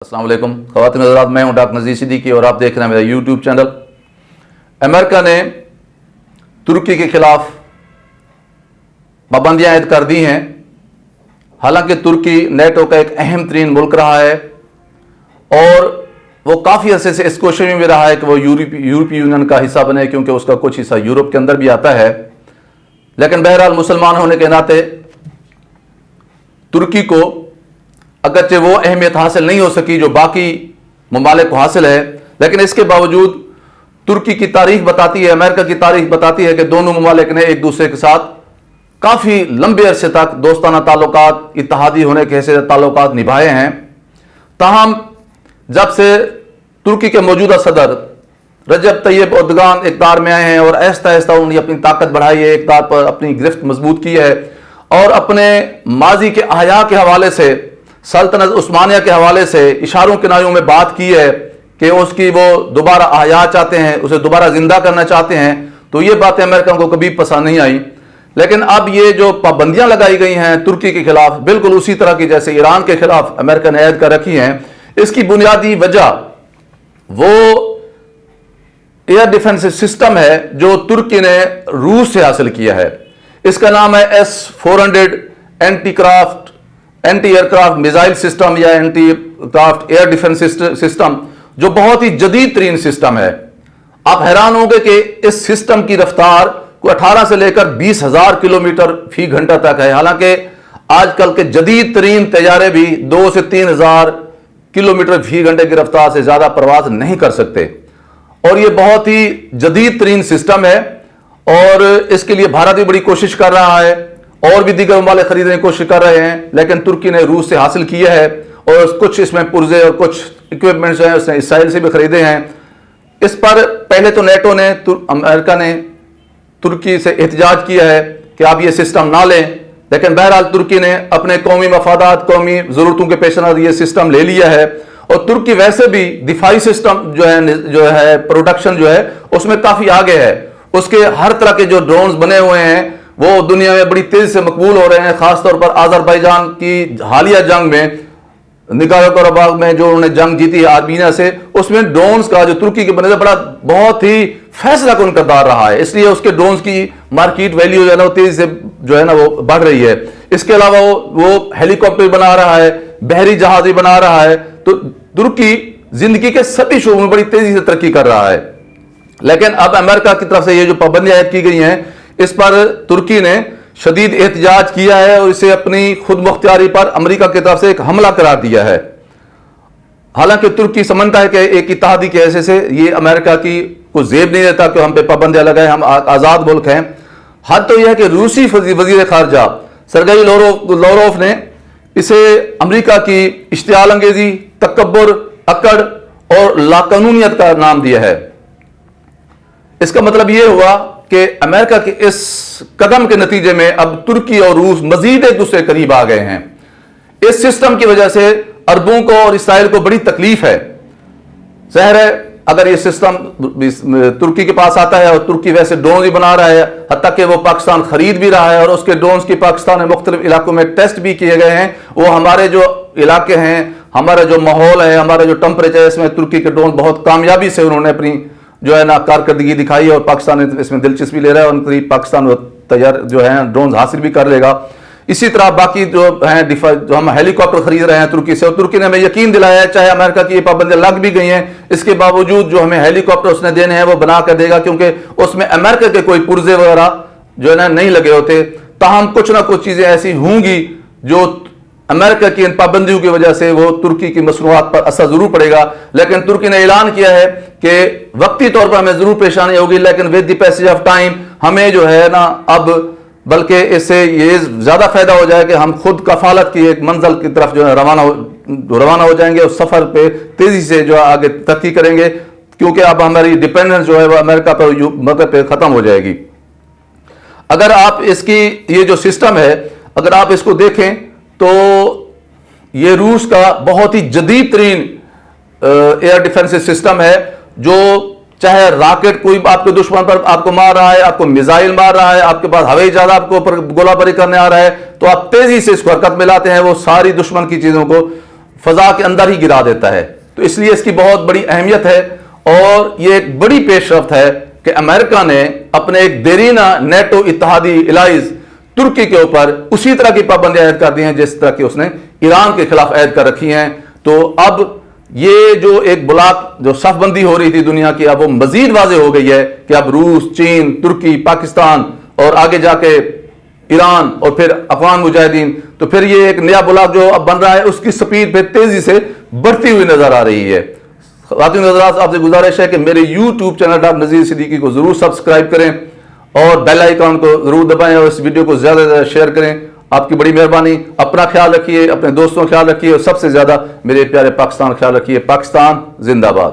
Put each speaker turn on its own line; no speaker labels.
अस्सलाम वालेकुम ख़वातीन हज़रात, मैं हूं डॉक्टर नज़ीर सिद्दीकी और आप देख रहे हैं मेरा यूट्यूब चैनल। अमेरिका ने तुर्की के खिलाफ पाबंदियां आयद कर दी हैं। हालांकि तुर्की नेटो का एक अहम तरीन मुल्क रहा है और वो काफ़ी अरसे से इस कोशिश में भी रहा है कि वो यूरोपीय यूनियन का हिस्सा बने, क्योंकि उसका कुछ हिस्सा यूरोप के अंदर भी आता है। लेकिन बहरहाल मुसलमान होने के नाते तुर्की को अगरचे वो अहमियत हासिल नहीं हो सकी जो बाकी ममालिक को हासिल है, लेकिन इसके बावजूद तुर्की की तारीख बताती है, अमेरिका की तारीख बताती है कि दोनों ममालिक ने एक दूसरे के साथ काफ़ी लंबे अरसे तक दोस्ताना ताल्लुकात, इत्तेहादी होने के ऐसे ताल्लुकात निभाए हैं। ताहम जब से तुर्की के मौजूदा सदर रजब तैयब एर्दोगान इक़्तिदार में आए हैं और आहिस्ता आहिस्ता उन्होंने अपनी ताकत बढ़ाई है, इक़्तिदार पर अपनी गिरफ्त मजबूत की है और अपने माजी के अहया के हवाले से, सल्तनत उस्मानिया के हवाले से इशारों किनारों में बात की है कि उसकी वो दोबारा अहया चाहते हैं, उसे दोबारा जिंदा करना चाहते हैं। तो ये बातें अमेरिका को कभी पसंद नहीं आई। लेकिन अब ये जो पाबंदियां लगाई गई हैं तुर्की के खिलाफ, बिल्कुल उसी तरह की जैसे ईरान के खिलाफ अमेरिका ने ऐद कर रखी हैं। इसकी बुनियादी वजह वो एयर डिफेंस सिस्टम है जो तुर्की ने रूस से हासिल किया है। इसका नाम है S-400 anti aircraft missile system या anti aircraft air defence system, जो बहुत ही जदीद तरीन सिस्टम है। आप हैरान होंगे कि इस सिस्टम की रफ्तार को 18 से लेकर 20,000 किलोमीटर फी घंटा तक है। हालांकि आजकल के जदीद तरीन तैयारे भी 2 से 3,000 किलोमीटर फी घंटे की रफ्तार से ज्यादा परवाज नहीं कर सकते और ये बहुत ही जदीद तरीन सिस्टम है और इसके लिए भारत भी बड़ी कोशिश कर रहा है और भी दीगर ममालिक खरीदने की कोशिश कर रहे हैं। लेकिन तुर्की ने रूस से हासिल किया है और कुछ इसमें पुर्जे और कुछ इक्विपमेंट्स हैं उसने इसराइल से भी खरीदे हैं। इस पर पहले तो नेटो ने, अमेरिका ने तुर्की से एहतजाज किया है कि आप ये सिस्टम ना लें, लेकिन बहरहाल तुर्की ने अपने कौमी मफादात, कौमी ज़रूरतों के पेश नज़र ये सिस्टम ले लिया है। और तुर्की वैसे भी दिफाई सिस्टम जो है प्रोडक्शन जो है उसमें काफ़ी आगे है। उसके हर तरह के जो ड्रोन्स बने हुए हैं वो दुनिया में बड़ी तेजी से मकबूल हो रहे हैं। खासतौर पर आज़रबाईजान की हालिया जंग में, निगारो कराबाग में जो उन्होंने जंग जीती है आर्मीनिया से, उसमें ड्रोन्स का जो तुर्की के बने बड़ा बहुत ही फैसला कौन किरदार रहा है। इसलिए उसके ड्रोन्स की मार्केट वैल्यू जो है ना वो तेजी से जो है ना वो बढ़ रही है। इसके अलावा वो हेलीकॉप्टर बना रहा है, बहरी जहाज भी बना रहा है। तो तुर्की जिंदगी के सभी शोबों में बड़ी तेजी से तरक्की कर रहा है। लेकिन अब अमेरिका की तरफ से ये जो पाबंदियां आयद की गई हैं इस पर तुर्की ने शदीद एहतजाज किया है और इसे अपनी खुद मुख्तियारी पर अमेरिका की तरफ से एक हमला करार दिया है। हालांकि तुर्की समझता है कि एक इत्तेहादी के ऐसे से ये अमेरिका की को जेब नहीं देता कि हम पे पाबंदियां लगाए, हम आज़ाद मुल्क हैं। हद तो यह है कि रूसी वजीर खारजा सरगई लावरोव ने इसे अमेरिका की इश्तियाल अंगेजी, तकब्बुर, अकड़ और लाकानूनियत का नाम दिया है। इसका मतलब यह हुआ कि अमेरिका के इस कदम के नतीजे में अब तुर्की और रूस मजीद एक दूसरे करीब आ गए हैं। इस सिस्टम की वजह से अरबों को और इसराइल को बड़ी तकलीफ है। ज़ाहिर है अगर ये सिस्टम तुर्की के पास आता है और तुर्की वैसे ड्रोन भी बना रहा है, हत्ता कि वो पाकिस्तान खरीद भी रहा है और उसके ड्रोन्स की पाकिस्तान में मुख्तलिफ इलाकों में टेस्ट भी किए गए हैं। वो हमारे जो इलाके हैं, हमारा जो माहौल है, हमारा जो टेम्परेचर है, इसमें तुर्की के ड्रोन बहुत कामयाबी से उन्होंने अपनी जो है ना कारकर्दगी दिखाई है और पाकिस्तान इसमें दिलचस्पी ले रहा है और पाकिस्तान तैयार जो है ड्रोन हासिल भी कर लेगा। इसी तरह बाकी जो हैं जो हम हेलीकॉप्टर खरीद रहे हैं तुर्की से, और तुर्की ने हमें यकीन दिलाया है चाहे अमेरिका की ये पाबंदियां लग भी गई हैं इसके बावजूद जो हमें हेलीकॉप्टर उसने देने हैं वो बना कर देगा, क्योंकि उसमें अमेरिका के कोई पुर्जे वगैरह जो है ना नहीं लगे होते। ताहम कुछ ना कुछ चीजें ऐसी होंगी जो अमेरिका की इन पाबंदियों की वजह से वो तुर्की की मसनूआत पर असर जरूर पड़ेगा। लेकिन तुर्की ने ऐलान किया है कि वक्ती तौर पर हमें जरूर परेशानी होगी, लेकिन with the passage of time हमें जो है ना अब बल्कि इससे ये ज्यादा फायदा हो जाए कि हम खुद कफालत की एक मंजिल की तरफ जो है रवाना हो जाएंगे। उस सफर पे तेजी से जो आगे तरक्की करेंगे, क्योंकि अब हमारी डिपेंडेंस जो है वो अमेरिका पर खत्म हो जाएगी। अगर आप इसकी ये जो सिस्टम है अगर आप इसको देखें तो ये रूस का बहुत ही जदीद तरीन एयर डिफेंस सिस्टम है, जो चाहे रॉकेट कोई आपके दुश्मन पर आपको मार रहा है, आपको मिसाइल मार रहा है, आपके पास हवाई जहाज आपको ऊपर गोलाबारी करने आ रहा है, तो आप तेजी से इसको हरकत में लाते हैं, वो सारी दुश्मन की चीजों को فضا کے اندر ہی گرا دیتا ہے. تو اس لیے اس کی بہت بڑی اہمیت ہے اور یہ ایک بڑی پیش رفت ہے کہ امریکہ نے اپنے ایک دیرینہ نیٹو اتحادی الائز ترکی کے اوپر اسی طرح کی پابندیاں عائد کر دی ہیں جس طرح کی اس نے ایران کے خلاف عائد کر رکھی ہیں. تو اب یہ جو ایک بلاک جو صف بندی ہو رہی تھی دنیا کی، اب وہ مزید واضح ہو گئی ہے کہ اب روس، چین، ترکی، پاکستان اور آگے جا کے ایران اور پھر افغان مجاہدین، تو پھر یہ ایک نیا بلاک جو اب بن رہا ہے اس کی سپیڈ پہ تیزی سے بڑھتی ہوئی نظر آ رہی ہے. خواتین حضرات، آپ سے گزارش ہے کہ میرے YouTube channel doctor Nazir Siddiqui کو ضرور سبسکرائب کریں اور بیل آئیکن کو ضرور دبائیں اور اس ویڈیو کو زیادہ سے زیادہ شیئر کریں. آپ کی بڑی مہربانی. اپنا خیال رکھیے، اپنے دوستوں کا خیال رکھیے اور سب سے زیادہ میرے پیارے پاکستان کا خیال رکھیے. پاکستان زندہ باد.